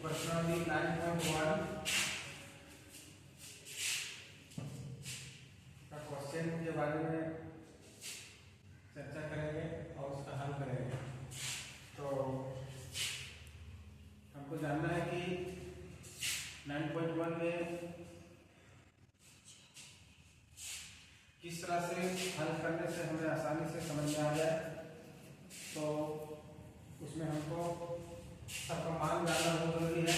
प्रश्नावली 9.1 का क्वेश्चन के बारे में चर्चा करेंगे और उसका हल करेंगे। तो हमको जानना है कि 9.1 में किस तरह से हल करने से हमें आसानी से समझ में आ जाए। तो उसमें हमको सबका मान जानना बहुत जरूरी है।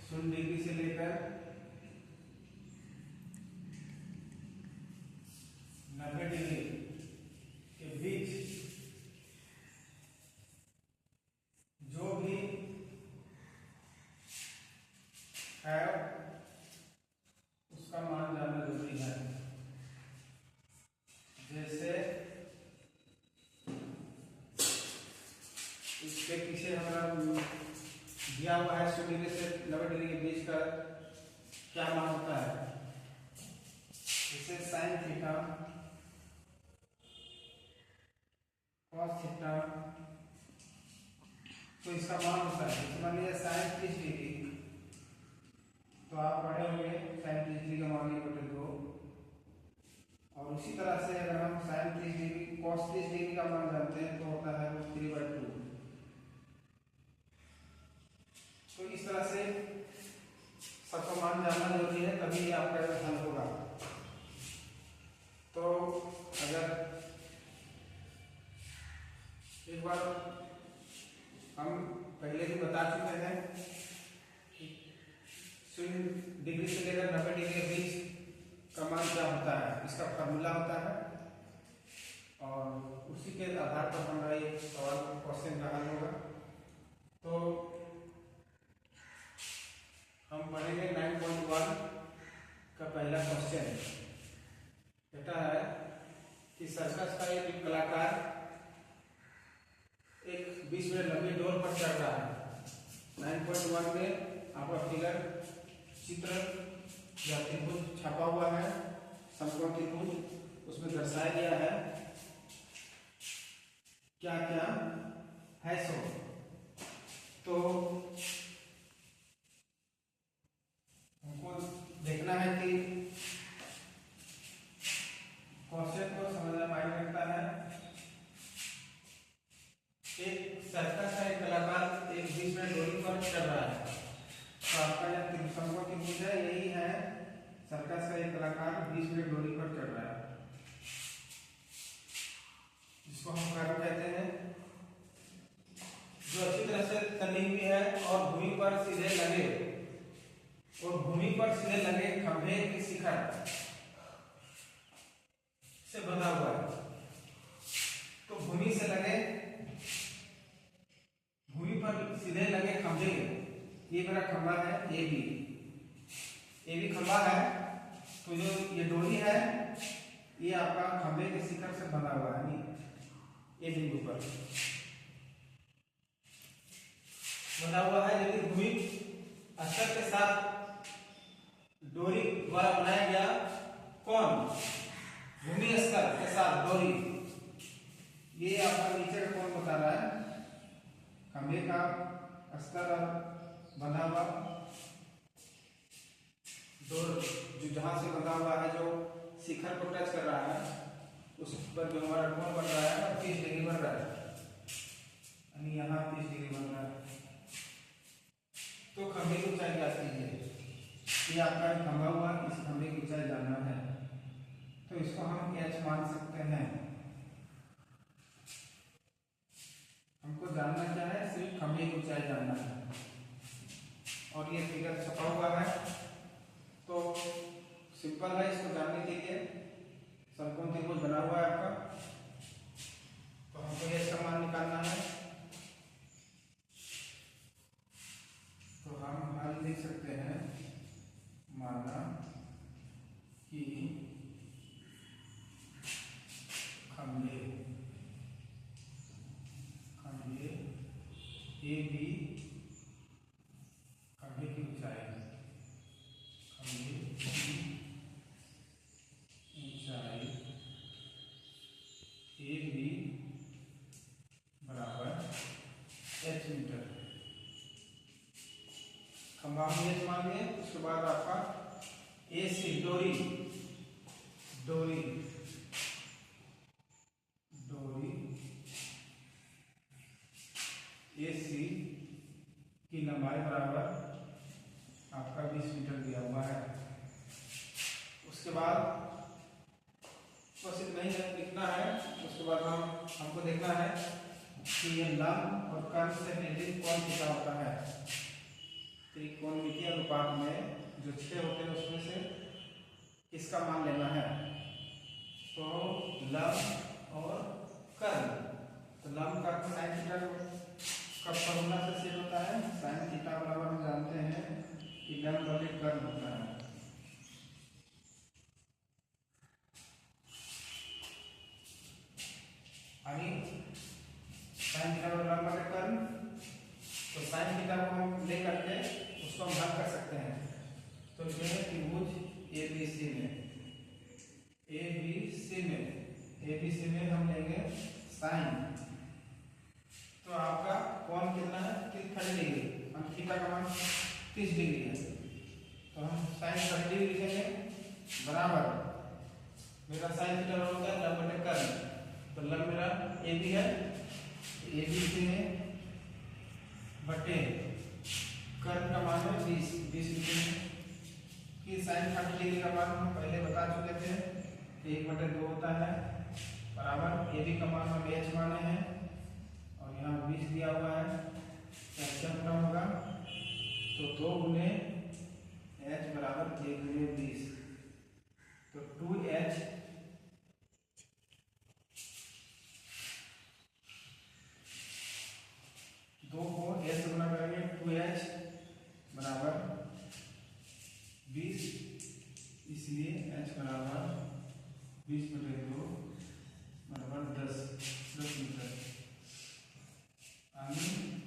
0 डिग्री से लेकर 90 डिग्री के बीच जो भी है उसका मान जानना जरूरी है। जैसे इसके पीछे हमारा दिया हुआ है 100 डिग्री से 90 डिग्री के बीच का क्या मान होता है। जैसे साइन थीटा कॉस थीटा, तो इसका मान होता है। जैसे मान लीजिए साइन 30 डिग्री, तो आप पढ़े होंगे साइन 30 डिग्री का मान 1/2। और उसी तरह से अगर हम साइन 30 डिग्री कॉस 30 डिग्री का मान जानते हैं तो होता है 3/2। तो इस तरह से सबका मान जानना जरूरी है, तभी आपका हल होगा। तो अगर एक बार हम पहले भी बता चुके हैं कि 0 डिग्री से लेकर 90 डिग्री के बीच का मान क्या होता है, इसका फॉर्मूला होता है। और उसी के आधार पर हमारा ये सवाल क्वेश्चन का हल होगा। तो हम पढ़ेंगे 9.1 का पहला क्वेश्चन। कहता है कि सर्कस का एक कलाकार एक 20 मिनट लंबी डोर पर चढ़ रहा है। 9.1 में आपका फिगर चित्र या त्रिभुज छपा हुआ है, समकोण त्रिभुज, उसमें दर्शाया गया है क्या क्या है सो। तो हमको देखना है कि क्वेश्चन को समझना मायने रखता है। एक सर्कस का एक कलाकार एक 20 मिनट डोरी पर चढ़ रहा है। तो आपका यह समकोण त्रिभुज है, यही है सर्कस का एक कलाकार 20 मिनट डोरी पर चढ़ रहा है, जिसको हम कर्व कहते हैं, जो अच्छी तरह से तली हुई है और भूमि पर सीधे लगे खंभे की शिखर से बंधा हुआ है। तो भूमि पर सीधे लगे खंभे, ये मेरा खंभा है ए भी खंभा है। तो जो ये डोरी है ये आपका खंभे के शिखर से बंधा हुआ है, ए बिंदु पर बंधा हुआ है। यदि भूमि स्तर के साथ डोरी द्वारा बनाया गया कौन, भूमि स्तर के साथ डोरी, ये आपका नीचे का कौन बता रहा है, खंभे का स्तर बंधा हुआ डोर जो जहां से बंधा हुआ है, जो शिखर को टच कर रहा है, उस पर जो हमारा कोण बन रहा है 30 डिग्री बन रहा है, यानी यहाँ 30 डिग्री बन रहा है। तो खंभे की ऊंचाई क्या कीजिए, ये आपका खंभा हुआ, इस खंभे की ऊंचाई जानना है। तो इसको हम h मान सकते हैं। हमको जानना क्या है, सिर्फ खंभे की ऊंचाई जानना है। और ये फिगर छपा हुआ है, तो सिंपल है इसको जानने के लिए। समकोण त्रिभुज बना हुआ है आपका, तो हमको ये इसका मान निकालना है। तो हम हल लिख सकते हैं, माना कि खंभे ए बी, खंभे की ऊंचाई, खंभे की ऊंचाई ए बी बराबर h मीटर। खंभा हम एच मान लिए। उसके बाद आपका ए सी डोरी डोरी डोरी ए सी की लंबाई बराबर आपका 20 मीटर दिया हुआ है। उसके बाद बस इतना ही लिखना है। उसके बाद हमको देखना है कि ये लंब और कर्ण से निर्मित कोण कितना होता है। त्रिकोणमितीय अनुपात में जो 6 होते हैं उसमें से इसका मान लेना है। तो लंब और कर्ण, तो लंब का साइन थीटा का फॉर्मूला से सेट होता है। साइन थीटा बराबर हम जानते हैं कि लंब बटे कर्ण होता है। साइन थीटा बराबर लंब बटे कर्ण, तो साइन थीटा को हम ले करके उसको हम भाग कर सकते हैं। तो ये त्रिभुज एबीसी में हम लेंगे साइन। तो आपका कोण कितना है 30 डिग्री, हम थीटा का मान 30 डिग्री है। तो हम साइन 30 डिग्री लिखेंगे बराबर मेरा साइन थीटा होता है लंब बटे कर्ण। तो लंब मेरा ए बी है, ए बी से बटे कर्ण का मान है 20 लिखेंगे। कि साइन 30 डिग्री का मान हम पहले बता चुके थे, 1/2 होता है बराबर ए बी का मान हम एच माने हैं और यहाँ 20 दिया हुआ है। क्या टर्म होगा, तो 2 गुने एच बराबर 1 गुने 20, तो 2h 2 को h से गुना करेंगे 2h बराबर 20, इसलिए h बराबर 20/2 बराबर 10 मीटर।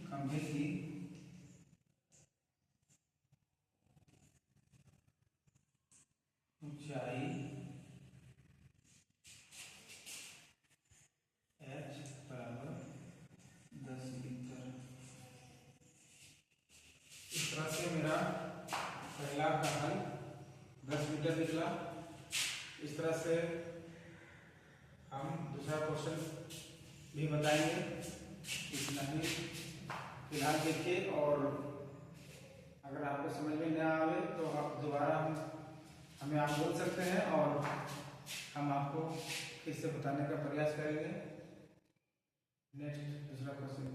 खंभे की ऊंचाई h बराबर 10 मीटर। इस तरह से मेरा पहला का हल 10 मीटर निकला। इस तरह से हम दूसरा क्वेश्चन भी बताएंगे। इतना ही फिलहाल देखिए, और अगर आपको समझ में न आवे तो आप दोबारा हमें आप बोल सकते हैं और हम आपको फिर से बताने का प्रयास करेंगे। नेक्स्ट दूसरा क्वेश्चन।